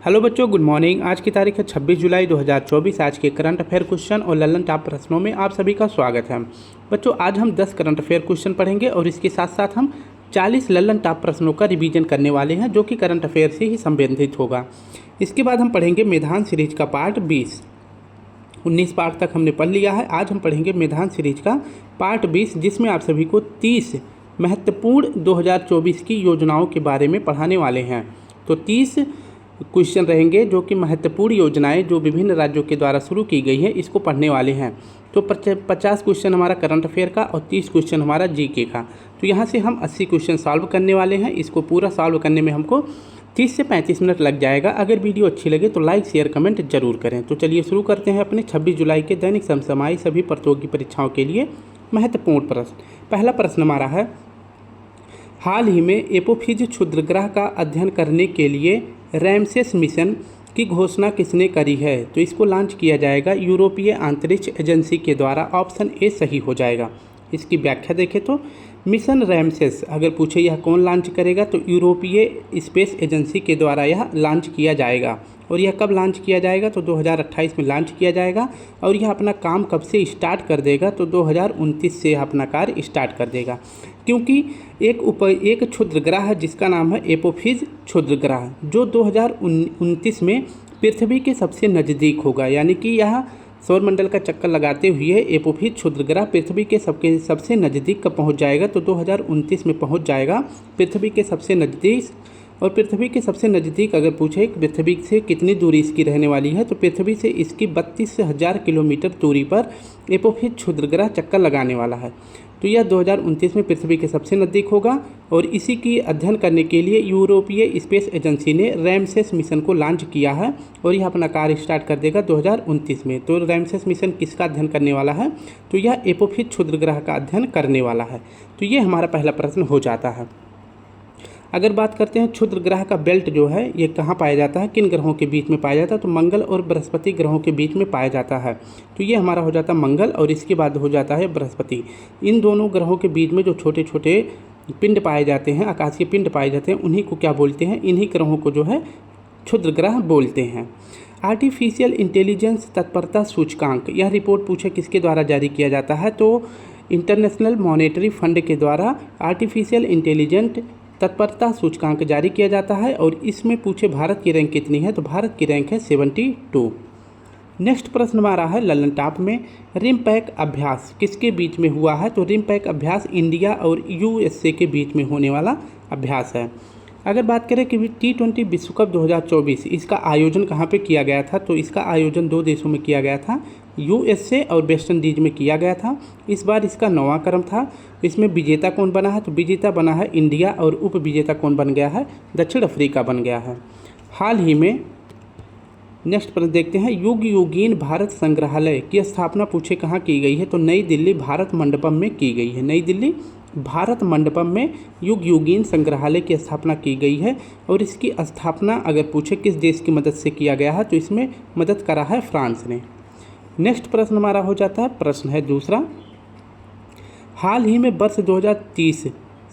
Hello बच्चों, good morning. आज की तारीख है 26 जुलाई 2024। आज के करंट अफेयर क्वेश्चन और ललन टॉप प्रश्नों में आप सभी का स्वागत है। बच्चों, आज हम 10 करंट अफेयर क्वेश्चन पढ़ेंगे और इसके साथ साथ हम 40 ललन टॉप प्रश्नों का रिवीजन करने वाले हैं, जो कि करंट अफेयर से ही संबंधित होगा। इसके बाद हम पढ़ेंगे मेधान सीरीज का पार्ट 20। 19 पार्ट तक हमने पढ़ लिया है। आज हम पढ़ेंगे मेधान सीरीज का पार्ट 20, जिसमें आप सभी को 30 महत्वपूर्ण 2024 की योजनाओं के बारे में पढ़ाने वाले हैं। तो 30 क्वेश्चन रहेंगे जो कि महत्वपूर्ण योजनाएं जो विभिन्न राज्यों के द्वारा शुरू की गई हैं, इसको पढ़ने वाले हैं। तो 50 क्वेश्चन हमारा करंट अफेयर का और 30 क्वेश्चन हमारा जीके का। तो यहाँ से हम 80 क्वेश्चन सॉल्व करने वाले हैं। इसको पूरा सॉल्व करने में हमको 30 से 35 मिनट लग जाएगा। अगर वीडियो अच्छी लगे तो लाइक शेयर कमेंट जरूर करें। तो चलिए शुरू करते हैं अपने 26 जुलाई के दैनिक समसामयिक सभी प्रतियोगी परीक्षाओं के लिए महत्वपूर्ण प्रश्न। पहला प्रश्न हमारा है, हाल ही में एपोफिज क्षुद्रग्रह का अध्ययन करने के लिए रैमसेस मिशन की घोषणा किसने करी है? तो इसको लॉन्च किया जाएगा यूरोपीय अंतरिक्ष एजेंसी के द्वारा। ऑप्शन ए सही हो जाएगा। इसकी व्याख्या देखें तो मिशन रैमसेस अगर पूछे यह कौन लॉन्च करेगा, तो यूरोपीय स्पेस एजेंसी के द्वारा यह लॉन्च किया जाएगा। और यह कब लॉन्च किया जाएगा? तो 2028 में लॉन्च किया जाएगा। और यह अपना काम कब से स्टार्ट कर देगा? तो 2029 से अपना कार्य स्टार्ट कर देगा, क्योंकि एक क्षुद्रग्रह है जिसका नाम है एपोफिज क्षुद्रग्रह, जो 2029 में पृथ्वी के सबसे नज़दीक होगा। यानी कि यह सौरमंडल का चक्कर लगाते हुए एपोफिज क्षुद्रग्रह पृथ्वी के सबसे नज़दीक का पहुंच जाएगा। तो 2029 में पहुंच जाएगा पृथ्वी के सबसे नज़दीक। और पृथ्वी के सबसे नज़दीक अगर पूछे पृथ्वी से कितनी दूरी इसकी रहने वाली है, तो पृथ्वी से इसकी 32,000 किलोमीटर दूरी पर एपोफिज क्षुद्रग्रह चक्कर लगाने वाला है। तो यह 2029 में पृथ्वी के सबसे नज़दीक होगा। और इसी की अध्ययन करने के लिए यूरोपीय स्पेस एजेंसी ने रैमसेस मिशन को लॉन्च किया है और यह अपना कार्य स्टार्ट कर देगा 2029 में। तो रैमसेस मिशन किसका अध्ययन करने वाला है? तो यह एपोफिज क्षुद्रग्रह का अध्ययन करने वाला है। तो ये हमारा पहला प्रश्न हो जाता है। अगर बात करते हैं क्षुद्र ग्रह का बेल्ट जो है ये कहाँ पाया जाता है, किन ग्रहों के बीच में पाया जाता है? तो मंगल और बृहस्पति ग्रहों के बीच में पाया जाता है। तो ये हमारा हो जाता है मंगल और इसके बाद हो जाता है बृहस्पति। इन दोनों ग्रहों के बीच में जो छोटे छोटे पिंड पाए जाते हैं, आकाशीय पिंड पाए जाते हैं, उन्हीं को क्या बोलते हैं? इन्हीं ग्रहों को जो है क्षुद्र ग्रह बोलते हैं। आर्टिफिशियल इंटेलिजेंस तत्परता सूचकांक, यह रिपोर्ट पूछे किसके द्वारा जारी किया जाता है? तो इंटरनेशनल मॉनेटरी फंड के द्वारा आर्टिफिशियल इंटेलिजेंट तत्परता सूचकांक जारी किया जाता है। और इसमें पूछे भारत की रैंक कितनी है? तो भारत की रैंक है 72। नेक्स्ट प्रश्न हमारा है ललन टॉप में, रिम पैक अभ्यास किसके बीच में हुआ है? तो रिम पैक अभ्यास इंडिया और यूएसए के बीच में होने वाला अभ्यास है। अगर बात करें कि T20 विश्व कप 2024 इसका आयोजन कहाँ पे किया गया था? तो इसका आयोजन 2 देशों में किया गया था, यूएसए और वेस्ट इंडीज में किया गया था। इस बार इसका 9वां क्रम था। इसमें विजेता कौन बना है? तो विजेता बना है इंडिया और उप विजेता कौन बन गया है? दक्षिण अफ्रीका बन गया है। हाल ही में नेक्स्ट प्रश्न देखते हैं, युग युगीन भारत संग्रहालय की स्थापना पूछे कहाँ की गई है? तो नई दिल्ली भारत मंडपम में की गई है। नई दिल्ली भारत मंडपम में युग युगीन संग्रहालय की स्थापना की गई है। और इसकी स्थापना अगर पूछे किस देश की मदद से किया गया है? तो इसमें मदद करा है फ्रांस ने। नेक्स्ट प्रश्न हमारा हो जाता है, प्रश्न है दूसरा, हाल ही में वर्ष 2030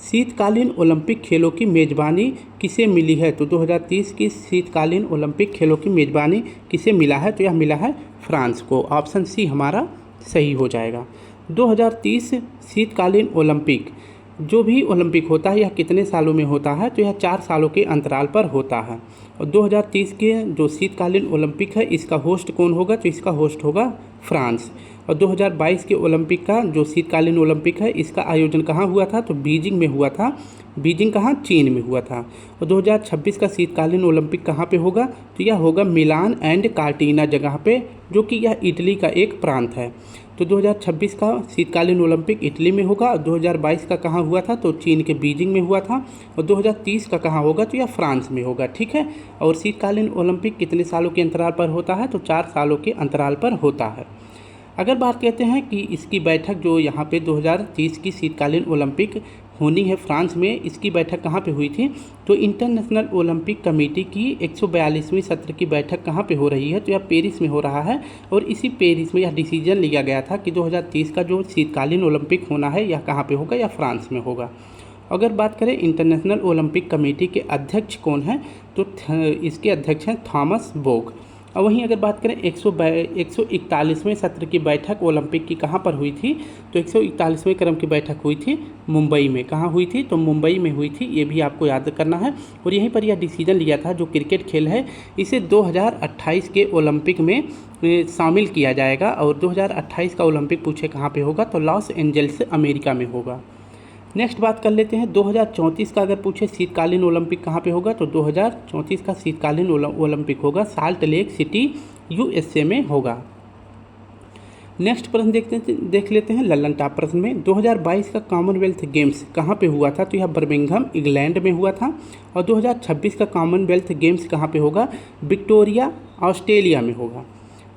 शीतकालीन ओलंपिक खेलों की मेज़बानी किसे मिली है? तो 2030 की शीतकालीन ओलंपिक खेलों की मेज़बानी किसे मिला है? तो यह मिला है फ्रांस को। ऑप्शन सी हमारा सही हो जाएगा। 2030 शीतकालीन ओलंपिक, जो भी ओलंपिक होता है यह कितने सालों में होता है? तो यह 4 सालों के अंतराल पर होता है। और 2030 के जो शीतकालीन ओलंपिक है इसका होस्ट कौन होगा? तो इसका होस्ट होगा फ्रांस। और 2022 के ओलंपिक का जो शीतकालीन ओलंपिक है इसका आयोजन कहाँ हुआ था? तो बीजिंग में हुआ था। बीजिंग कहाँ? चीन में हुआ था। और 2026 का शीतकालीन ओलंपिक कहाँ पे होगा? तो यह होगा मिलान एंड कार्टिना जगह पे, जो कि यह इटली का एक प्रांत है। तो 2026 का शीतकालीन ओलंपिक इटली में होगा। और 2022 का कहाँ हुआ था? तो चीन के बीजिंग में हुआ था। और 2030 का कहाँ होगा? तो यह फ्रांस में होगा। ठीक है। और शीतकालीन ओलंपिक कितने सालों के अंतराल पर होता है? तो 4 सालों के अंतराल पर होता है। अगर बात कहते हैं कि इसकी बैठक जो यहाँ पे 2030 की शीतकालीन ओलंपिक होनी है फ्रांस में, इसकी बैठक कहाँ पे हुई थी? तो इंटरनेशनल ओलंपिक कमेटी की 142वीं सत्र की बैठक कहाँ पे हो रही है? तो यह पेरिस में हो रहा है। और इसी पेरिस में यह डिसीजन लिया गया था कि 2030 का जो शीतकालीन ओलंपिक होना है यह कहाँ पे होगा? यह फ्रांस में होगा। अगर बात करें इंटरनेशनल ओलंपिक कमेटी के अध्यक्ष कौन है, तो इसके अध्यक्ष हैं थॉमस बोग। और वहीं अगर बात करें 141वें सत्र की बैठक ओलंपिक की कहाँ पर हुई थी, तो 141वें क्रम की बैठक हुई थी मुंबई में। कहाँ हुई थी, तो मुंबई में हुई थी, ये भी आपको याद करना है। और यहीं पर यह डिसीजन लिया था जो क्रिकेट खेल है इसे 2028 के ओलंपिक में शामिल किया जाएगा। और 2028 का ओलंपिक पूछे कहाँ पे होगा, तो लॉस एंजल्स अमेरिका में होगा। नेक्स्ट बात कर लेते हैं 2034 का अगर पूछे शीतकालीन ओलंपिक कहाँ पे होगा, तो 2034 का शीतकालीन ओलंपिक होगा साल्ट लेक सिटी USA में होगा। नेक्स्ट प्रश्न देख लेते हैं लल्लन टॉप प्रश्न में 2022 का कॉमनवेल्थ गेम्स कहाँ पे हुआ था, तो यह बर्मिंघम इंग्लैंड में हुआ था। और 2026 का कॉमनवेल्थ गेम्स कहाँ पे होगा, विक्टोरिया ऑस्ट्रेलिया में होगा।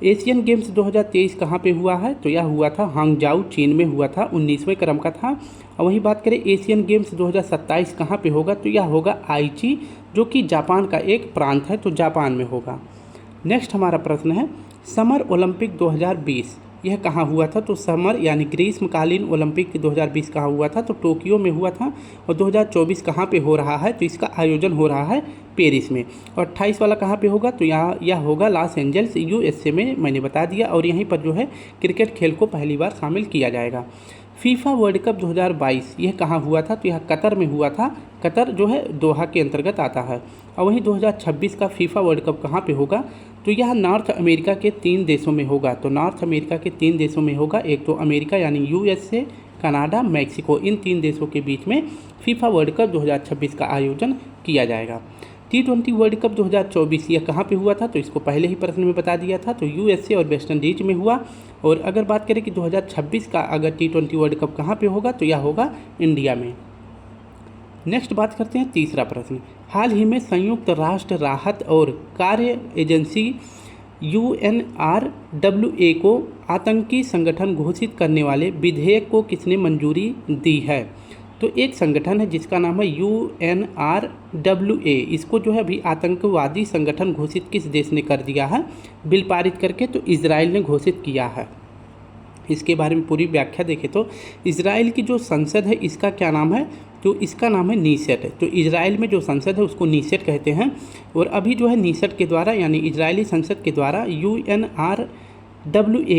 एशियन गेम्स 2023 कहाँ पे हुआ है, तो यह हुआ था हांगजाऊ चीन में हुआ था, 19वें क्रम का था। और वहीं बात करें एशियन गेम्स 2027 कहाँ पे होगा, तो यह होगा आईची जो कि जापान का एक प्रांत है, तो जापान में होगा। नेक्स्ट हमारा प्रश्न है समर ओलंपिक 2020 यह कहाँ हुआ था, तो समर यानी ग्रीष्मकालीन ओलंपिक 2020 कहाँ हुआ था, तो टोक्यो में हुआ था। और 2024 कहाँ पे हो रहा है, तो इसका आयोजन हो रहा है पेरिस में। और 28 वाला कहाँ पे होगा, तो यह होगा लॉस एंजल्स USA में, मैंने बता दिया। और यहीं पर जो है क्रिकेट खेल को पहली बार शामिल किया जाएगा। फीफा वर्ल्ड कप 2022 यह कहाँ हुआ था, तो यह कतर में हुआ था। कतर जो है दोहा के अंतर्गत आता है। और वहीं 2026 का फीफा वर्ल्ड कप कहाँ पे होगा, तो यह नॉर्थ अमेरिका के 3 देशों में होगा। तो नॉर्थ अमेरिका के 3 देशों में होगा, एक तो अमेरिका यानी USA, कनाडा, मैक्सिको, इन 3 देशों के बीच में फीफा वर्ल्ड कप 2026 का आयोजन किया जाएगा। T20 वर्ल्ड कप 2024 यह कहाँ पे हुआ था, तो इसको पहले ही प्रश्न में बता दिया था, तो USA और वेस्ट इंडीज में हुआ। और अगर बात करें कि 2026 का अगर T20 वर्ल्ड कप कहाँ पे होगा, तो यह होगा इंडिया में। नेक्स्ट बात करते हैं तीसरा प्रश्न, हाल ही में संयुक्त राष्ट्र राहत और कार्य एजेंसी UNRWA को आतंकी संगठन घोषित करने वाले विधेयक को किसने मंजूरी दी है, तो एक संगठन है जिसका नाम है UNRWA। इसको जो है अभी आतंकवादी संगठन घोषित किस देश ने कर दिया है बिल पारित करके, तो इजराइल ने घोषित किया है। इसके बारे में पूरी व्याख्या देखें तो इजराइल की जो संसद है इसका क्या नाम है, तो इसका नाम है नीसेट। तो इजराइल में जो संसद है उसको नीसेट कहते हैं। और अभी जो है नीसेट के द्वारा यानी इजरायली संसद के द्वारा UNRWA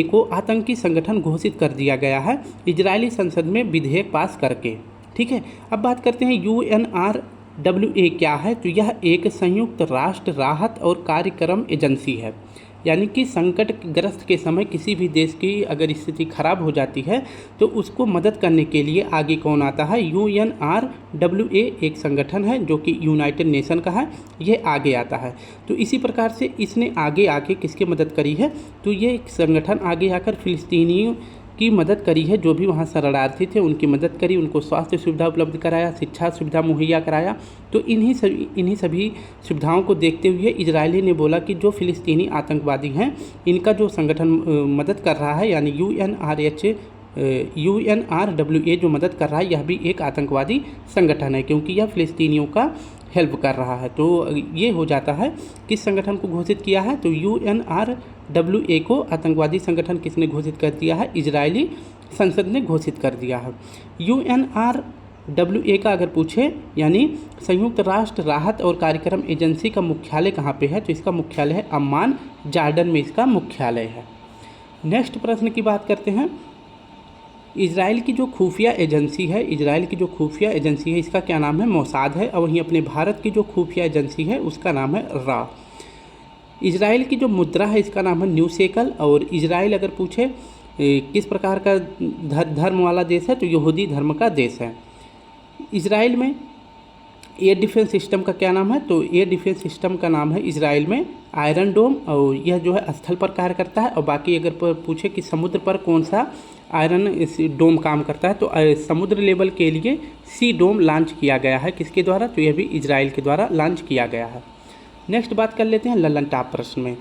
को आतंकी संगठन घोषित कर दिया गया है इजरायली संसद में विधेयक पास करके। ठीक है, अब बात करते हैं UNRWA क्या है, तो यह एक संयुक्त राष्ट्र राहत और कार्यक्रम एजेंसी है। यानी कि संकटग्रस्त के समय किसी भी देश की अगर स्थिति खराब हो जाती है तो उसको मदद करने के लिए आगे कौन आता है, UNRWA एक संगठन है जो कि यूनाइटेड नेशन का है, ये आगे आता है। तो इसी प्रकार से इसने आगे आके किसकी मदद करी है, तो ये संगठन आगे आकर फिलिस्तीनियों की मदद करी है, जो भी वहाँ शरणार्थी थे उनकी मदद करी, उनको स्वास्थ्य सुविधा उपलब्ध कराया, शिक्षा सुविधा मुहैया कराया। तो इन्हीं सभी सुविधाओं को देखते हुए इजरायली ने बोला कि जो फिलिस्तीनी आतंकवादी हैं इनका जो संगठन मदद कर रहा है यानी UNRWA जो मदद कर रहा है यह भी एक आतंकवादी संगठन है, क्योंकि यह फिलिस्तीनियों का हेल्प कर रहा है। तो ये हो जाता है किस संगठन को घोषित किया है, तो UNRWA को आतंकवादी संगठन किसने घोषित कर दिया है, इजरायली संसद ने घोषित कर दिया है। UNRWA का अगर पूछे यानी संयुक्त राष्ट्र राहत और कार्यक्रम एजेंसी का मुख्यालय कहाँ पे है, तो इसका मुख्यालय है अम्मान, जॉर्डन में इसका मुख्यालय है। नेक्स्ट प्रश्न की बात करते हैं, इजराइल की जो खुफिया एजेंसी है इसका क्या नाम है, मोसाद है। और वहीं अपने भारत की जो खुफिया एजेंसी है उसका नाम है रा। इजराइल की जो मुद्रा है इसका नाम है न्यू शेकल। और इजराइल अगर पूछे किस प्रकार का धर्म वाला देश है, तो यहूदी धर्म का देश है। इजराइल में एयर डिफेंस सिस्टम का क्या नाम है, तो एयर डिफेंस सिस्टम का नाम है इजराइल में आयरन डोम। और यह जो है स्थल पर कार्य करता है। और बाकी अगर पूछे कि समुद्र पर कौन सा आयरन डोम काम करता है, तो समुद्र लेवल के लिए सी डोम लॉन्च किया गया है, किसके द्वारा, तो यह भी इजराइल के द्वारा लॉन्च किया गया है। नेक्स्ट बात कर लेते हैं लल्लन टॉप प्रश्न में,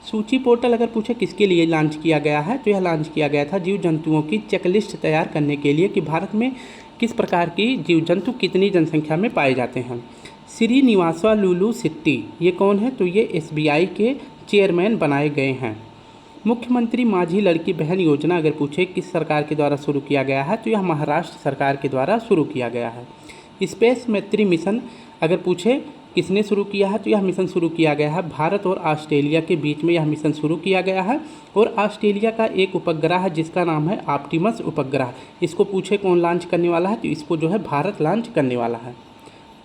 सूची पोर्टल अगर पूछे किसके लिए लॉन्च किया गया है, तो यह लॉन्च किया गया था जीव जंतुओं की चेकलिस्ट तैयार करने के लिए कि भारत में किस प्रकार की जीव जंतु कितनी जनसंख्या में पाए जाते हैं। श्रीनिवासा लुलु सिट्टी ये कौन है, तो ये SBI के चेयरमैन बनाए गए हैं। मुख्यमंत्री माझी लड़की बहन योजना अगर पूछे किस सरकार के द्वारा शुरू किया गया है, तो यह महाराष्ट्र सरकार के द्वारा शुरू किया गया है। स्पेस मैत्री मिशन अगर पूछे किसने शुरू किया है? तो यह मिशन शुरू किया गया है भारत और ऑस्ट्रेलिया के बीच में, यह मिशन शुरू किया गया है। और ऑस्ट्रेलिया का एक उपग्रह है जिसका नाम है ऑप्टिमस उपग्रह। इसको पूछे कौन लॉन्च करने वाला है? तो इसको जो है भारत लॉन्च करने वाला है।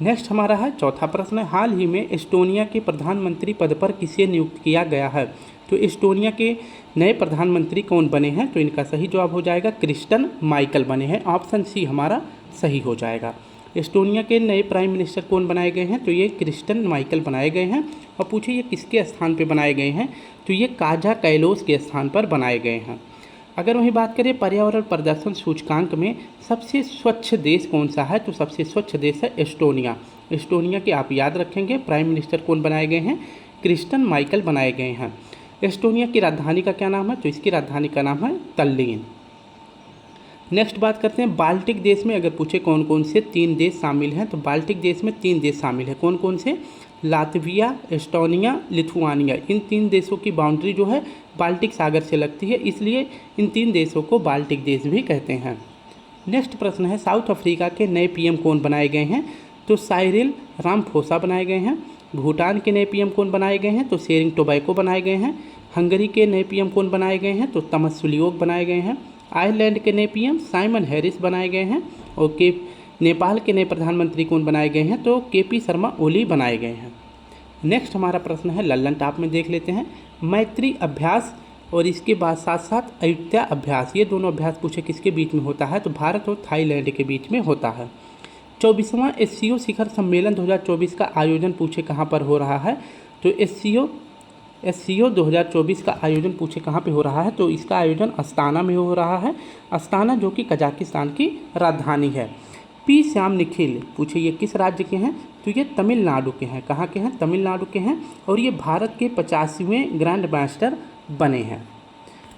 नेक्स्ट हमारा है चौथा प्रश्न है, हाल ही में एस्टोनिया के प्रधानमंत्री पद पर किसे नियुक्त किया गया है? तो एस्टोनिया के नए प्रधानमंत्री कौन बने हैं? तो इनका सही जवाब हो जाएगा क्रिस्टन माइकल बने हैं। ऑप्शन सी हमारा सही हो जाएगा। एस्टोनिया के नए प्राइम मिनिस्टर कौन बनाए गए हैं? तो ये क्रिस्टन माइकल बनाए गए हैं। और पूछे ये किसके स्थान पर बनाए गए हैं? तो ये काजा कैलोस के स्थान पर बनाए गए हैं। अगर वहीं बात करें पर्यावरण प्रदर्शन सूचकांक में सबसे स्वच्छ देश कौन सा है? तो सबसे स्वच्छ देश है एस्टोनिया। एस्टोनिया के आप याद रखेंगे प्राइम मिनिस्टर कौन बनाए गए हैं? क्रिस्टन माइकल बनाए गए हैं। एस्टोनिया की राजधानी का क्या नाम है? तो इसकी राजधानी का नाम है तल्लीन। नेक्स्ट बात करते हैं बाल्टिक देश में अगर पूछे कौन कौन से 3 देश शामिल हैं? तो बाल्टिक देश में 3 देश शामिल हैं। कौन कौन से? Latvia, Estonia, Lithuania. इन 3 देशों की बाउंड्री जो है बाल्टिक सागर से लगती है, इसलिए इन 3 देशों को बाल्टिक देश भी कहते हैं। नेक्स्ट प्रश्न है साउथ अफ्रीका के नए पीएम कौन बनाए गए हैं? तो साइरिल रामाफोसा बनाए गए हैं। भूटान के नए पीएम कौन बनाए गए हैं? तो शेरिंग टोबैको बनाए गए हैं। हंगरी के नए पीएम कौन बनाए गए हैं? तो तमसुलियोग बनाए गए हैं। आयरलैंड के नए पीएम साइमन हैरिस बनाए गए हैं। और नेपाल के नए प्रधानमंत्री कौन बनाए गए हैं? तो केपी शर्मा ओली बनाए गए हैं। नेक्स्ट हमारा प्रश्न है लल्लन टॉप में देख लेते हैं, मैत्री अभ्यास और इसके बाद साथ साथ अयुत्या अभ्यास, ये दोनों अभ्यास पूछे किसके बीच में होता है? तो भारत और थाईलैंड के बीच में होता है। 24वां एससीओ शिखर सम्मेलन 2024 का आयोजन पूछे कहाँ पर हो रहा है? तो एससीओ 2024 का आयोजन पूछे कहाँ पे हो रहा है? तो इसका आयोजन अस्ताना में हो रहा है। अस्ताना जो कि कजाकिस्तान की राजधानी है। पी श्याम निखिल पूछे ये किस राज्य के हैं? तो ये तमिलनाडु के हैं। कहाँ के हैं? तमिलनाडु के हैं। और ये भारत के 50वें ग्रैंड मास्टर बने हैं।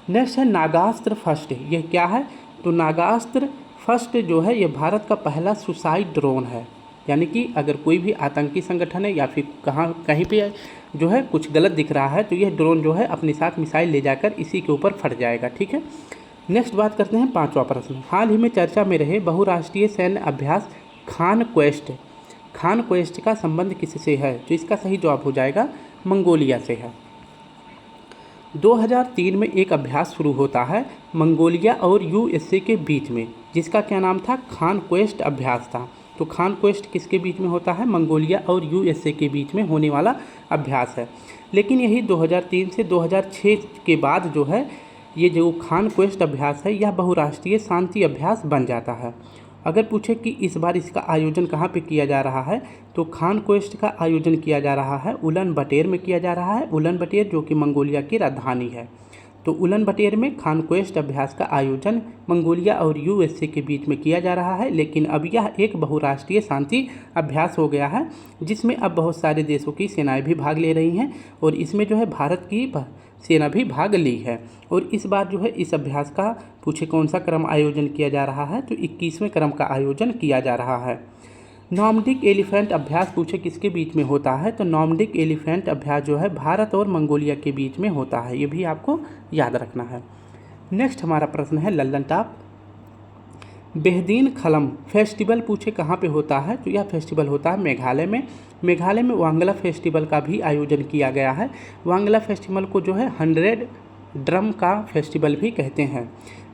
नेक्स्ट है नागास्त्र फर्स्ट, ये क्या है? तो नागास्त्र फर्स्ट जो है ये भारत का पहला सुसाइड ड्रोन है। यानी कि अगर कोई भी आतंकी संगठन है या फिर कहीं पे जो है कुछ गलत दिख रहा है तो यह ड्रोन जो है अपने साथ मिसाइल ले जाकर इसी के ऊपर फट जाएगा। ठीक है। नेक्स्ट बात करते हैं 5वां प्रश्न, हाल ही में चर्चा में रहे बहुराष्ट्रीय सैन्य अभ्यास खान क्वेस्ट का संबंध किससे है? तो इसका सही जवाब हो जाएगा मंगोलिया से है। 2003 में एक अभ्यास शुरू होता है मंगोलिया और यूएसए के बीच में, जिसका क्या नाम था? खान क्वेस्ट अभ्यास था। तो खान क्वेस्ट किसके बीच में होता है? मंगोलिया और यूएसए के बीच में होने वाला अभ्यास है। लेकिन यही 2003 से 2006 के बाद जो है ये जो खान क्वेस्ट अभ्यास है यह बहुराष्ट्रीय शांति अभ्यास बन जाता है। अगर पूछे कि इस बार इसका आयोजन कहाँ पे किया जा रहा है, तो खान क्वेस्ट का आयोजन किया जा रहा है उलन बटेर में किया जा रहा है। उलन बटेर जो कि मंगोलिया की राजधानी है। तो उलन बटेर में खान क्वेस्ट अभ्यास का आयोजन मंगोलिया और यूएसए के बीच में किया जा रहा है। लेकिन अब यह एक बहुराष्ट्रीय शांति अभ्यास हो गया है जिसमें अब बहुत सारे देशों की सेनाएं भी भाग ले रही हैं और इसमें जो है भारत की सेना भी भाग ली है। और इस बार जो है इस अभ्यास का पूछे कौन सा क्रम आयोजन किया जा रहा है? तो 21वें क्रम का आयोजन किया जा रहा है। नॉर्डिक एलिफेंट अभ्यास पूछे किसके बीच में होता है? तो नॉर्डिक एलिफेंट अभ्यास जो है भारत और मंगोलिया के बीच में होता है, ये भी आपको याद रखना है। नेक्स्ट हमारा प्रश्न है लल्लन टॉप, बेहदीन खलम फेस्टिवल पूछे कहाँ पे होता है? तो यह फेस्टिवल होता है मेघालय में। मेघालय में वांगला फेस्टिवल का भी आयोजन किया गया है। वांगला फेस्टिवल को जो है 100 ड्रम का फेस्टिवल भी कहते हैं।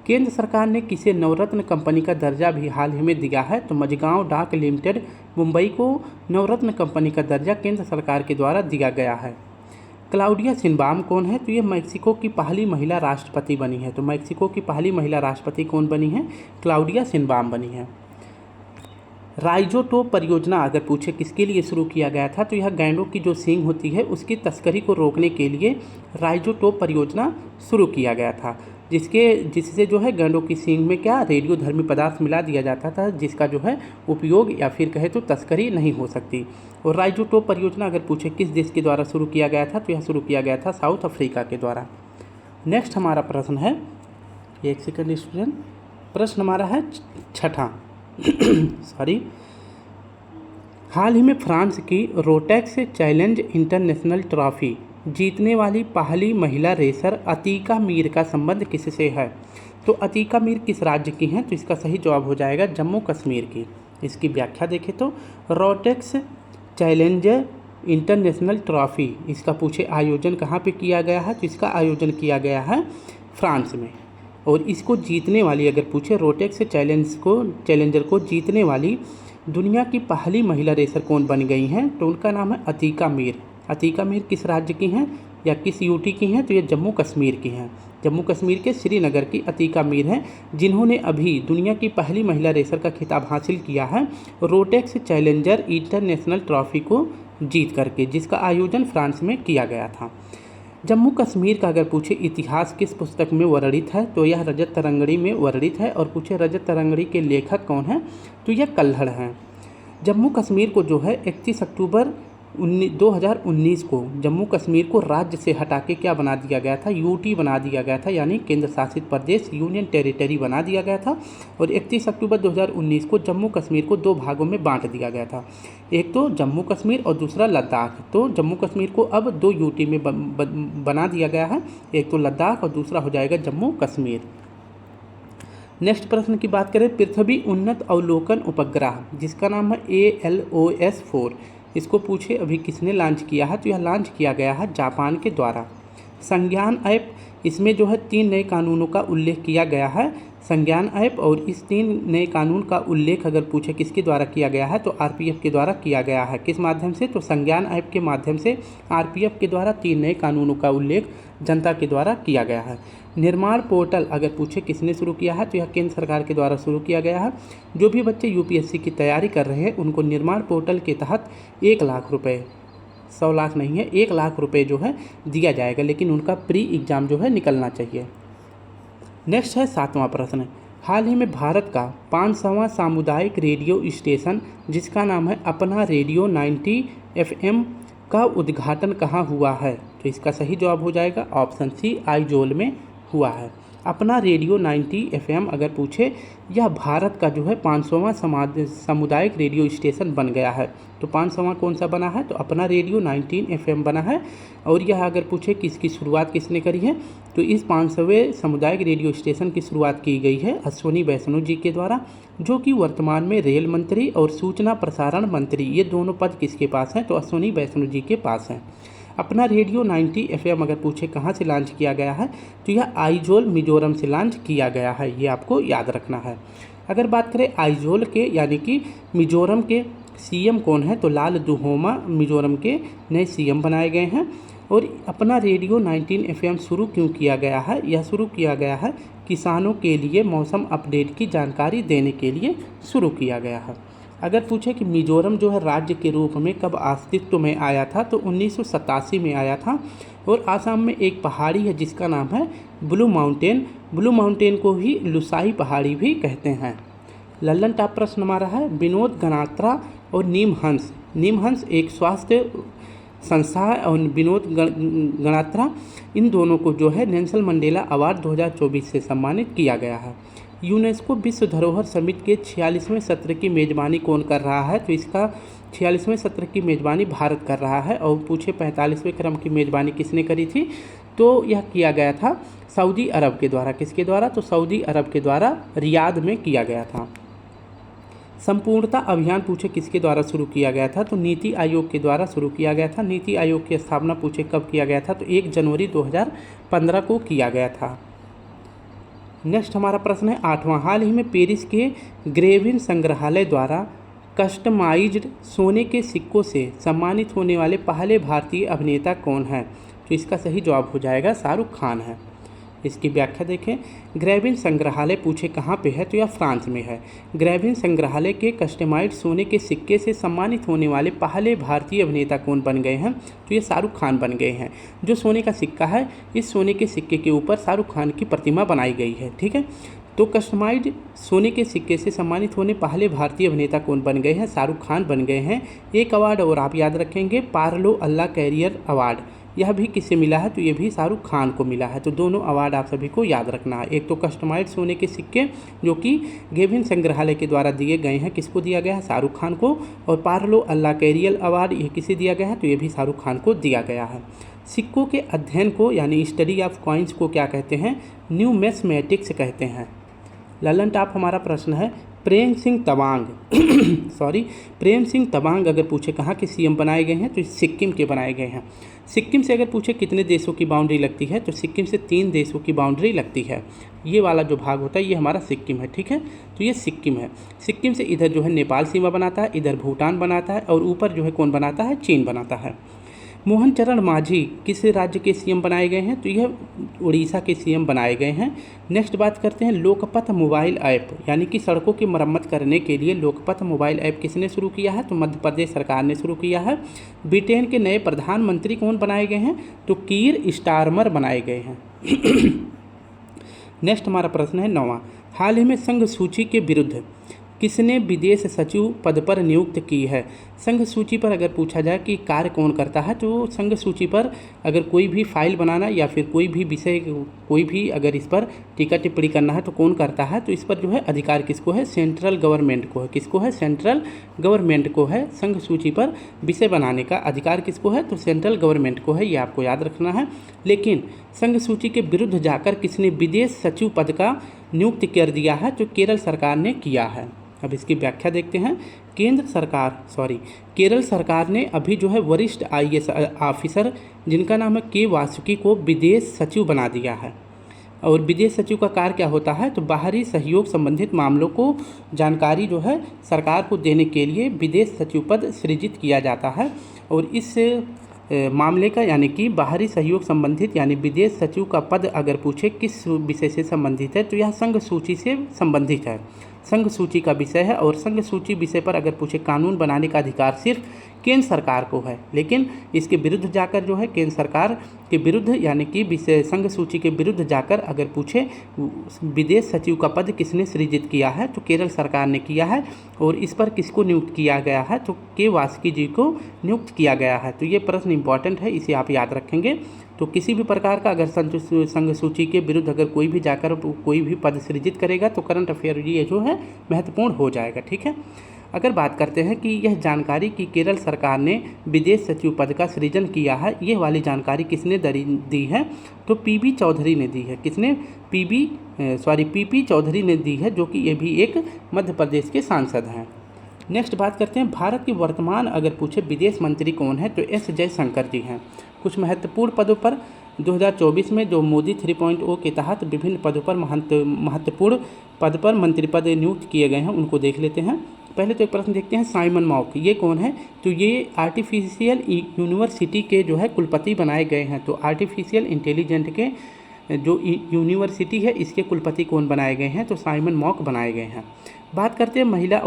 केंद्र सरकार ने किसे नवरत्न कंपनी का दर्जा भी हाल ही में दिया है? तो मझगांव डाक लिमिटेड मुंबई को नवरत्न कंपनी का दर्जा केंद्र सरकार के द्वारा दिया गया है। क्लाउडिया शिनबाम कौन है? तो ये मैक्सिको की पहली महिला राष्ट्रपति बनी है। तो मैक्सिको की पहली महिला राष्ट्रपति कौन बनी है? क्लाउडिया शिनबाम बनी है। राइजोटोप परियोजना अगर पूछे किसके लिए शुरू किया गया था? तो यह गैंडों की जो सींग होती है उसकी तस्करी को रोकने के लिए राइजोटोप परियोजना शुरू किया गया था, जिससे जो है गैंडों की सींग में क्या रेडियोधर्मी पदार्थ मिला दिया जाता था, जिसका जो है उपयोग या फिर कहे तो तस्करी नहीं हो सकती। और राइजोटोप परियोजना अगर पूछे किस देश के द्वारा शुरू किया गया था? तो यह शुरू किया गया था साउथ अफ्रीका के द्वारा। नेक्स्ट हमारा प्रश्न है, एक सेकंड स्टूडेंट, प्रश्न हमारा है 6ठा हाल ही में फ्रांस की रोटेक्स चैलेंज इंटरनेशनल ट्रॉफी जीतने वाली पहली महिला रेसर अतीका मीर का संबंध किससे है? तो अतीका मीर किस राज्य की हैं? तो इसका सही जवाब हो जाएगा जम्मू कश्मीर की। इसकी व्याख्या देखें तो रोटेक्स चैलेंजर इंटरनेशनल ट्रॉफी, इसका पूछे आयोजन कहाँ पे किया गया है, तो इसका आयोजन किया गया है फ्रांस में। और इसको जीतने वाली अगर पूछे रोटेक्स चैलेंजर को जीतने वाली दुनिया की पहली महिला रेसर कौन बन गई हैं, तो उनका नाम है अतीका मीर। अतीका मीर किस राज्य की हैं या किस यूटी की हैं, तो ये जम्मू कश्मीर की हैं। जम्मू कश्मीर के श्रीनगर की अतीका मीर हैं, जिन्होंने अभी दुनिया की पहली महिला रेसर का खिताब हासिल किया है रोटेक्स चैलेंजर इंटरनेशनल ट्रॉफी को जीत करके, जिसका आयोजन फ्रांस में किया गया था। जम्मू कश्मीर का अगर पूछे इतिहास किस पुस्तक में वर्णित है, तो यह रजत तरंगड़ी में वर्णित है। और पूछे रजत तरंगड़ी के लेखक कौन हैं, तो यह कल्हड़ हैं। जम्मू कश्मीर को जो है 31 अक्टूबर 2019 को जम्मू कश्मीर को राज्य से हटा के क्या बना दिया गया था, यूटी बना दिया गया था, यानी केंद्र शासित प्रदेश, यूनियन टेरिटरी बना दिया गया था। और 31 अक्टूबर 2019 को जम्मू कश्मीर को 2 भागों में बांट दिया गया था, एक तो जम्मू कश्मीर और दूसरा लद्दाख। तो जम्मू कश्मीर को अब 2 यूटी में बना दिया गया है, एक तो लद्दाख और दूसरा हो जाएगा जम्मू कश्मीर। नेक्स्ट प्रश्न की बात करें, पृथ्वी उन्नत अवलोकन उपग्रह जिसका नाम है ALOS-4, इसको पूछे अभी किसने लॉन्च किया है, तो यह लॉन्च किया गया है जापान के द्वारा। संज्ञान ऐप, इसमें जो है 3 नए कानूनों का उल्लेख किया गया है संज्ञान ऐप। और इस 3 नए कानून का उल्लेख अगर पूछे किसके द्वारा किया गया है, तो RPF के द्वारा किया गया है। किस माध्यम से, तो संज्ञान ऐप के माध्यम से RPF के द्वारा 3 नए कानूनों का उल्लेख जनता के द्वारा किया गया है। निर्माण पोर्टल अगर पूछे किसने शुरू किया है, तो यह केंद्र सरकार के द्वारा शुरू किया गया है। जो भी बच्चे UPSC की तैयारी कर रहे हैं उनको निर्माण पोर्टल के तहत 1 लाख रुपये, 100 लाख नहीं है, 1 लाख रुपये जो है दिया जाएगा, लेकिन उनका प्री एग्ज़ाम जो है निकलना चाहिए। नेक्स्ट है 7वां प्रश्न, हाल ही में भारत का 500वां सामुदायिक रेडियो स्टेशन जिसका नाम है अपना रेडियो 90 FM का उद्घाटन कहाँ हुआ है, तो इसका सही जवाब हो जाएगा ऑप्शन सी, आइजोल में हुआ है। अपना रेडियो 90 FM अगर पूछे यह भारत का जो है 500वां सामुदायिक रेडियो स्टेशन बन गया है। तो 500वां कौन सा बना है, तो अपना रेडियो 90 FM बना है। और यह अगर पूछे किसकी शुरुआत किसने करी है, तो इस 500वें सामुदायिक रेडियो स्टेशन की शुरुआत की गई है अश्विनी वैष्णव जी के द्वारा, जो कि वर्तमान में रेल मंत्री और सूचना प्रसारण मंत्री, ये दोनों पद किसके पास हैं, तो अश्विनी वैष्णव जी के पास हैं। अपना रेडियो 90 FM अगर पूछे कहाँ से लॉन्च किया गया है, तो यह आइजोल मिजोरम से लॉन्च किया गया है, ये आपको याद रखना है। अगर बात करें आइजोल के यानी कि मिजोरम के CM कौन है, तो लाल दुहोमा मिजोरम के नए CM बनाए गए हैं। और अपना रेडियो 90 FM शुरू क्यों किया गया है, यह शुरू किया गया है किसानों के लिए मौसम अपडेट की जानकारी देने के लिए शुरू किया गया है। अगर पूछे कि मिजोरम जो है राज्य के रूप में कब अस्तित्व में आया था, तो 1987 में आया था। और आसाम में एक पहाड़ी है जिसका नाम है ब्लू माउंटेन, ब्लू माउंटेन को ही लुसाई पहाड़ी भी कहते हैं। लल्लन टॉप प्रश्न हमारा है, विनोद गणात्रा और नीमहंस, नीमहंस एक स्वास्थ्य संस्था है और विनोद गणात्रा, इन दोनों को जो है नेल्सन मंडेला अवार्ड 2024 से सम्मानित किया गया है। यूनेस्को विश्व धरोहर समिति के 46वें सत्र की मेज़बानी कौन कर रहा है, तो इसका 46वें सत्र की मेज़बानी भारत कर रहा है। और पूछे 45वें क्रम की मेज़बानी किसने करी थी, तो यह किया गया था सऊदी अरब के द्वारा। किसके द्वारा, तो सऊदी अरब के द्वारा रियाद में किया गया था। संपूर्णता अभियान पूछे किसके द्वारा शुरू किया गया था, तो नीति आयोग के द्वारा शुरू किया गया था। नीति आयोग की स्थापना पूछे कब किया गया था, तो 1 जनवरी 2015 को किया गया था। नेक्स्ट हमारा प्रश्न है 8वां, हाल ही में पेरिस के ग्रेविन संग्रहालय द्वारा कस्टमाइज्ड सोने के सिक्कों से सम्मानित होने वाले पहले भारतीय अभिनेता कौन है, तो इसका सही जवाब हो जाएगा शाहरुख खान है। इसकी व्याख्या देखें, ग्रेविन संग्रहालय पूछे कहाँ पे है, तो यह फ्रांस में है। ग्रेविन संग्रहालय के कस्टमाइज्ड सोने के सिक्के से सम्मानित होने वाले पहले भारतीय अभिनेता कौन बन गए हैं, तो ये शाहरुख खान बन गए हैं। जो सोने का सिक्का है, इस सोने के सिक्के के ऊपर शाहरुख खान की प्रतिमा बनाई गई है, ठीक है। तो कस्टमाइज्ड सोने के सिक्के से सम्मानित होने पहले भारतीय अभिनेता कौन बन गए हैं, शाहरुख खान बन गए हैं। एक अवार्ड और आप याद रखेंगे, पार्लो अल्लाह कैरियर अवार्ड, यह भी किससे मिला है, तो ये भी शाहरुख खान को मिला है। तो दोनों अवार्ड आप सभी को याद रखना है। एक तो कस्टमाइज्ड सोने के सिक्के जो कि ग्रेविन संग्रहालय के द्वारा दिए गए हैं, किसको दिया गया है, शाहरुख खान को। और पार्लो अल्लाह कैरियर अवार्ड ये किसे दिया गया है, तो ये भी शाहरुख खान को दिया गया है। सिक्कों के अध्ययन को यानी स्टडी ऑफ कॉइन्स को क्या कहते हैं, न्यूमिस्मेटिक्स कहते हैं। लल्लन टॉप हमारा प्रश्न है, प्रेम सिंह तवांग सॉरी प्रेम सिंह तवांग अगर पूछे कहाँ के सीएम बनाए गए हैं तो सिक्किम के बनाए गए हैं। सिक्किम से अगर पूछे कितने देशों की बाउंड्री लगती है तो सिक्किम से 3 देशों की बाउंड्री लगती है। ये वाला जो भाग होता है ये हमारा सिक्किम है, ठीक है। तो ये सिक्किम है। सिक्किम से इधर जो है नेपाल सीमा बनाता है, इधर भूटान बनाता है और ऊपर जो है कौन बनाता है, चीन बनाता है। मोहन चरण मांझी किस राज्य के सीएम बनाए गए हैं तो यह उड़ीसा के सीएम बनाए गए हैं। नेक्स्ट बात करते हैं लोकपथ मोबाइल ऐप, यानी कि सड़कों की मरम्मत करने के लिए लोकपथ मोबाइल ऐप किसने शुरू किया है तो मध्य प्रदेश सरकार ने शुरू किया है। ब्रिटेन के नए प्रधानमंत्री कौन बनाए गए हैं तो कीर स्टारमर बनाए गए हैं। नेक्स्ट हमारा प्रश्न है 9वां, हाल ही में संघ सूची के विरुद्ध किसने विदेश सचिव पद पर नियुक्त की है। संघ सूची पर अगर पूछा जाए कि कार्य कौन करता है तो संघ सूची पर अगर कोई भी फाइल बनाना या फिर कोई भी विषय कोई भी अगर इस पर टीका टिप्पणी करना है तो कौन करता है तो इस पर जो है अधिकार किसको है, सेंट्रल गवर्नमेंट को है। किसको है, सेंट्रल गवर्नमेंट को है। संघ सूची पर विषय बनाने का अधिकार किसको है तो सेंट्रल गवर्नमेंट को है, ये आपको याद रखना है। लेकिन संघ सूची के विरुद्ध जाकर किसने विदेश सचिव पद का नियुक्त कर दिया है तो केरल सरकार ने किया है। अब इसकी व्याख्या देखते हैं। केरल सरकार ने अभी जो है वरिष्ठ आईएएस ऑफिसर जिनका नाम है के वासुकी को विदेश सचिव बना दिया है। और विदेश सचिव का कार्य क्या होता है तो बाहरी सहयोग संबंधित मामलों को जानकारी जो है सरकार को देने के लिए विदेश सचिव पद सृजित किया जाता है। और इस मामले का यानी कि बाहरी सहयोग संबंधित यानी विदेश सचिव का पद अगर पूछे किस विषय से संबंधित है तो यह संघ सूची से संबंधित है, संघ सूची का विषय है। और संघ सूची विषय पर अगर पूछे कानून बनाने का अधिकार सिर्फ केंद्र सरकार को है, लेकिन इसके विरुद्ध जाकर जो है केंद्र सरकार के विरुद्ध यानी कि विषय संघ सूची के विरुद्ध जाकर अगर पूछे विदेश सचिव का पद किसने सृजित किया है तो केरल सरकार ने किया है। और इस पर किसको नियुक्त किया गया है तो के वासुकी जी को नियुक्त किया गया है। तो ये प्रश्न इंपॉर्टेंट है, इसे आप याद रखेंगे। तो किसी भी प्रकार का अगर संघ सूची के विरुद्ध अगर कोई भी जाकर कोई भी पद सृजित करेगा तो करंट अफेयर ये जो है महत्वपूर्ण हो जाएगा, ठीक है। अगर बात करते हैं कि यह जानकारी कि केरल सरकार ने विदेश सचिव पद का सृजन किया है, ये वाली जानकारी किसने दी है तो पीपी चौधरी ने दी है। किसने, पीपी चौधरी ने दी है, जो कि ये भी एक मध्य प्रदेश के सांसद हैं। नेक्स्ट बात करते हैं भारत के वर्तमान अगर पूछे विदेश मंत्री कौन है तो एस जयशंकर जी हैं। कुछ महत्वपूर्ण पदों पर 2024 में जो मोदी 3.0 के तहत विभिन्न पदों पर महत्वपूर्ण पद पर मंत्री पद नियुक्त किए गए हैं, उनको देख लेते हैं। पहले तो एक प्रश्न देखते हैं साइमन मॉक, ये कौन है तो ये आर्टिफिशियल यूनिवर्सिटी के जो है कुलपति बनाए गए हैं। तो आर्टिफिशियल इंटेलिजेंट के जो यूनिवर्सिटी है इसके कुलपति कौन बनाए गए हैं तो साइमन मॉक बनाए गए हैं। बात करते हैं महिला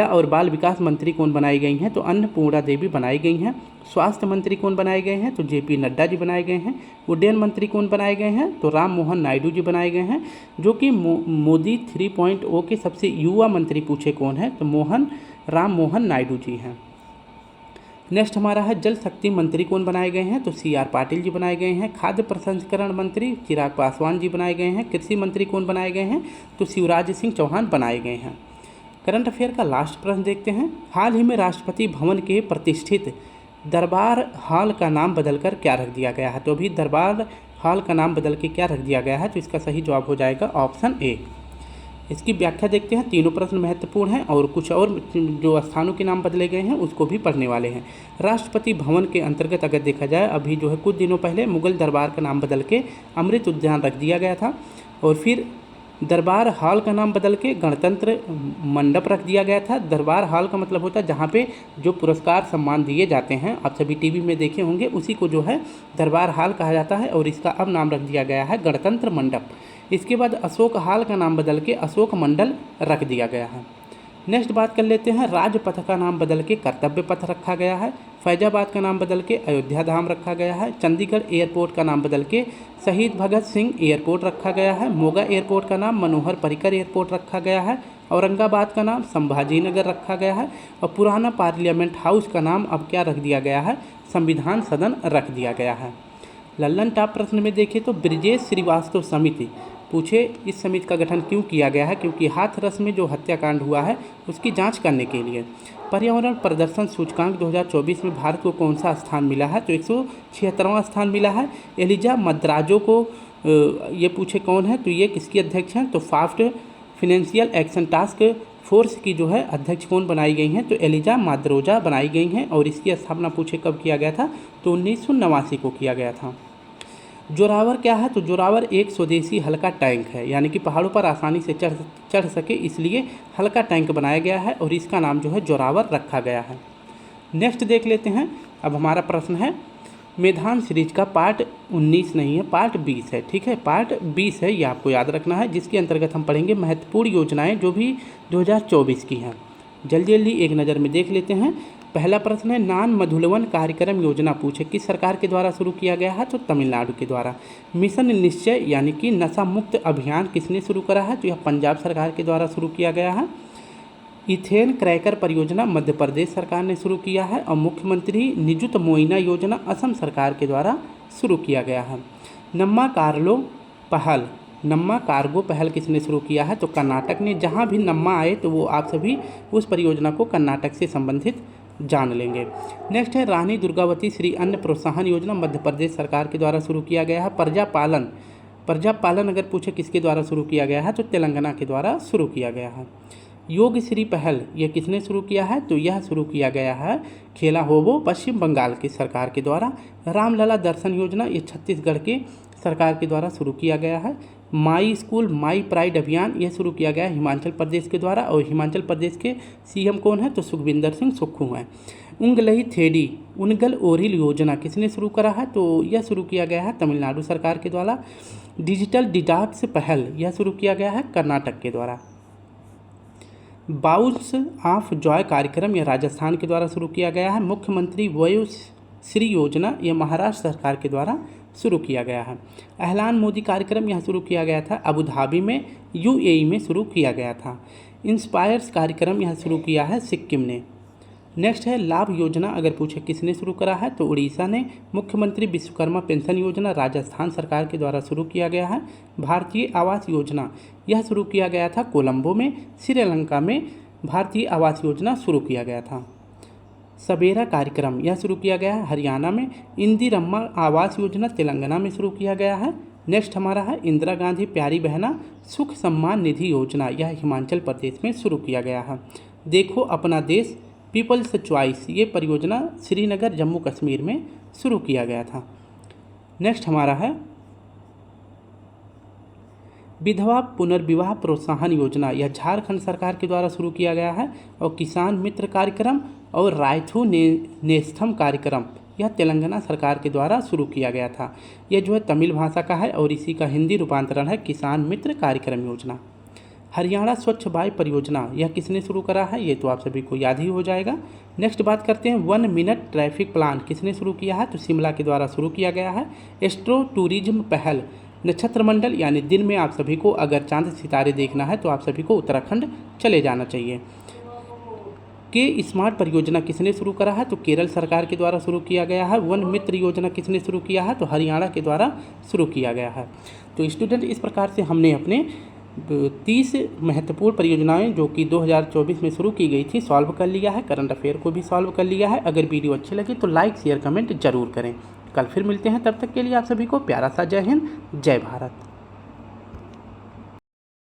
और बाल विकास मंत्री कौन बनाई गई हैं तो अन्नपूर्णा देवी बनाई गई हैं। स्वास्थ्य मंत्री कौन बनाए गए हैं तो जेपी नड्डा जी बनाए गए हैं। उड्डयन मंत्री कौन बनाए गए हैं तो राम मोहन नायडू जी बनाए गए हैं, जो कि मोदी 3.0 के सबसे युवा मंत्री पूछे कौन है तो राम मोहन नायडू जी हैं। नेक्स्ट हमारा है जल शक्ति मंत्री कौन बनाए गए हैं तो CR पाटिल जी बनाए गए हैं। खाद्य प्रसंस्करण मंत्री चिराग पासवान जी बनाए गए हैं। कृषि मंत्री कौन बनाए गए हैं तो शिवराज सिंह चौहान बनाए गए हैं। करंट अफेयर का लास्ट प्रश्न देखते हैं। हाल ही में राष्ट्रपति भवन के प्रतिष्ठित दरबार हॉल का नाम बदलकर क्या रख दिया गया है तो अभी दरबार हॉल का नाम बदल के क्या रख दिया गया है तो इसका सही जवाब हो जाएगा ऑप्शन ए। इसकी व्याख्या देखते हैं। तीनों प्रश्न महत्वपूर्ण हैं और कुछ और जो स्थानों के नाम बदले गए हैं उसको भी पढ़ने वाले हैं। राष्ट्रपति भवन के अंतर्गत अगर देखा जाए अभी जो है कुछ दिनों पहले मुगल दरबार का नाम बदल के अमृत उद्यान रख दिया गया था और फिर दरबार हॉल का नाम बदल के गणतंत्र मंडप रख दिया गया था। दरबार हॉल का मतलब होता है जहाँ पे जो पुरस्कार सम्मान दिए जाते हैं, आप सभी टीवी में देखे होंगे, उसी को जो है दरबार हॉल कहा जाता है और इसका अब नाम रख दिया गया है गणतंत्र मंडप। इसके बाद अशोक हॉल का नाम बदल के अशोक मंडल रख दिया गया है। नेक्स्ट बात कर लेते हैं। राजपथ का नाम बदल के कर्तव्य पथ रखा गया है। फैजाबाद का नाम बदल के अयोध्या धाम रखा गया है। चंडीगढ़ एयरपोर्ट का नाम बदल के शहीद भगत सिंह एयरपोर्ट रखा गया है। मोगा एयरपोर्ट का नाम मनोहर पर्रिकर एयरपोर्ट रखा गया है। औरंगाबाद का नाम संभाजी नगर रखा गया है और पुराना पार्लियामेंट हाउस का नाम अब क्या रख दिया गया है, संविधान सदन रख दिया गया है। लल्लन टॉप प्रश्न में देखिए तो ब्रिजेश श्रीवास्तव समिति पूछे इस समिति का गठन क्यों किया गया है, क्योंकि हाथरस में जो हत्याकांड हुआ है उसकी जांच करने के लिए। पर्यावरण प्रदर्शन सूचकांक 2024 में भारत को कौन सा स्थान मिला है तो 176वां स्थान मिला है। एलिजा मद्राजो को ये पूछे कौन है तो ये किसकी अध्यक्ष हैं तो फिनेंशियल एक्शन टास्क फोर्स की जो है अध्यक्ष कौन बनाई गई हैं, तो एलिजा माद्रोजा बनाई गई हैं। और इसकी स्थापना पूछे कब किया गया था, तो 1989 को किया गया था। जोरावर क्या है, तो जोरावर एक स्वदेशी हल्का टैंक है, यानी कि पहाड़ों पर आसानी से चढ़ सके इसलिए हल्का टैंक बनाया गया है और इसका नाम जो है जोरावर रखा गया है। नेक्स्ट देख लेते हैं। अब हमारा प्रश्न है मेधान सीरीज का पार्ट 19 नहीं है, पार्ट 20 है। ठीक है, पार्ट 20 है, ये आपको याद रखना है, जिसके अंतर्गत हम पढ़ेंगे महत्वपूर्ण योजनाएं जो भी 2024 की हैं। जल्दी जल्दी एक नज़र में देख लेते हैं। पहला प्रश्न है नान मधुलवन कार्यक्रम योजना पूछे किस सरकार के द्वारा शुरू किया गया है, तो तमिलनाडु के द्वारा। मिशन निश्चय यानी कि नशा मुक्त अभियान किसने शुरू करा है, तो यह पंजाब सरकार के द्वारा शुरू किया गया है। इथेन क्रैकर परियोजना मध्य प्रदेश सरकार ने शुरू किया है। और मुख्यमंत्री निजुत मोइना योजना असम सरकार के द्वारा शुरू किया गया है। नम्मा कार्गो पहल किसने शुरू किया है, तो कर्नाटक ने। जहाँ भी नम्मा आए तो वो आप सभी उस परियोजना को कर्नाटक से संबंधित जान लेंगे। नेक्स्ट है रानी दुर्गावती श्री अन्न प्रोत्साहन योजना मध्य प्रदेश सरकार के द्वारा शुरू किया गया है। प्रजापालन अगर पूछे किसके द्वारा शुरू किया गया है, तो तेलंगाना के द्वारा शुरू किया गया है। योग श्री पहल यह किसने शुरू किया है, तो यह शुरू किया गया है खेला होबो पश्चिम बंगाल की सरकार के द्वारा। रामलला दर्शन योजना ये छत्तीसगढ़ के सरकार के द्वारा शुरू किया गया है। माई स्कूल माई प्राइड अभियान यह शुरू किया गया है हिमाचल प्रदेश के द्वारा। और हिमाचल प्रदेश के सीएम कौन है, तो सुखविंदर सिंह सुक्खू हैं। उंगलई थेडी उनगल ओरिल योजना किसने शुरू करा है, तो यह शुरू किया गया है तमिलनाडु सरकार के द्वारा। डिजिटल डिटॉक्स पहल यह शुरू किया गया है कर्नाटक के द्वारा। बाउल्स ऑफ जॉय कार्यक्रम यह राजस्थान के द्वारा शुरू किया गया है। मुख्यमंत्री वयोश्री योजना यह महाराष्ट्र सरकार के द्वारा शुरू किया गया है। एहलान मोदी कार्यक्रम यह शुरू किया गया था अबू धाबी में यूएई में शुरू किया गया था। इंस्पायर्स कार्यक्रम यह शुरू किया है सिक्किम ने। नेक्स्ट है लाभ योजना अगर पूछे किसने शुरू करा है, तो उड़ीसा ने। मुख्यमंत्री विश्वकर्मा पेंशन योजना राजस्थान सरकार के द्वारा शुरू किया गया है। भारतीय आवास योजना यह शुरू किया गया था कोलंबो में। श्रीलंका में भारतीय आवास योजना शुरू किया गया था। सबेरा कार्यक्रम यह शुरू किया गया है हरियाणा में। इंदिरम्मा आवास योजना तेलंगाना में शुरू किया गया है। नेक्स्ट हमारा है इंदिरा गांधी प्यारी बहना सुख सम्मान निधि योजना यह हिमाचल प्रदेश में शुरू किया गया है। देखो अपना देश पीपल्स चॉइस ये परियोजना श्रीनगर जम्मू कश्मीर में शुरू किया गया था। नेक्स्ट हमारा है विधवा पुनर्विवाह प्रोत्साहन योजना यह झारखंड सरकार के द्वारा शुरू किया गया है। और किसान मित्र कार्यक्रम और रायथू नेस्थम कार्यक्रम यह तेलंगाना सरकार के द्वारा शुरू किया गया था। यह जो है तमिल भाषा का है और इसी का हिंदी रूपांतरण है किसान मित्र कार्यक्रम योजना। हरियाणा स्वच्छ वायु परियोजना यह किसने शुरू करा है, ये तो आप सभी को याद ही हो जाएगा। नेक्स्ट बात करते हैं 1 मिनट ट्रैफिक प्लान किसने शुरू किया है, तो शिमला के द्वारा शुरू किया गया है। एस्ट्रो टूरिज्म पहल नक्षत्र मंडल यानी दिन में आप सभी को अगर चांद सितारे देखना है तो आप सभी को उत्तराखंड चले जाना चाहिए। के स्मार्ट परियोजना किसने शुरू करा है, तो केरल सरकार के द्वारा शुरू किया गया है। वन मित्र योजना किसने शुरू किया है, तो हरियाणा के द्वारा शुरू किया गया है। तो स्टूडेंट इस प्रकार से हमने अपने 30 महत्वपूर्ण परियोजनाएं जो कि 2024 में शुरू की गई थी सॉल्व कर लिया है। करंट अफेयर को भी सॉल्व कर लिया है। अगर वीडियो अच्छी लगी तो लाइक शेयर कमेंट जरूर करें। कल फिर मिलते हैं, तब तक के लिए आप सभी को प्यारा सा जय हिंद जय भारत।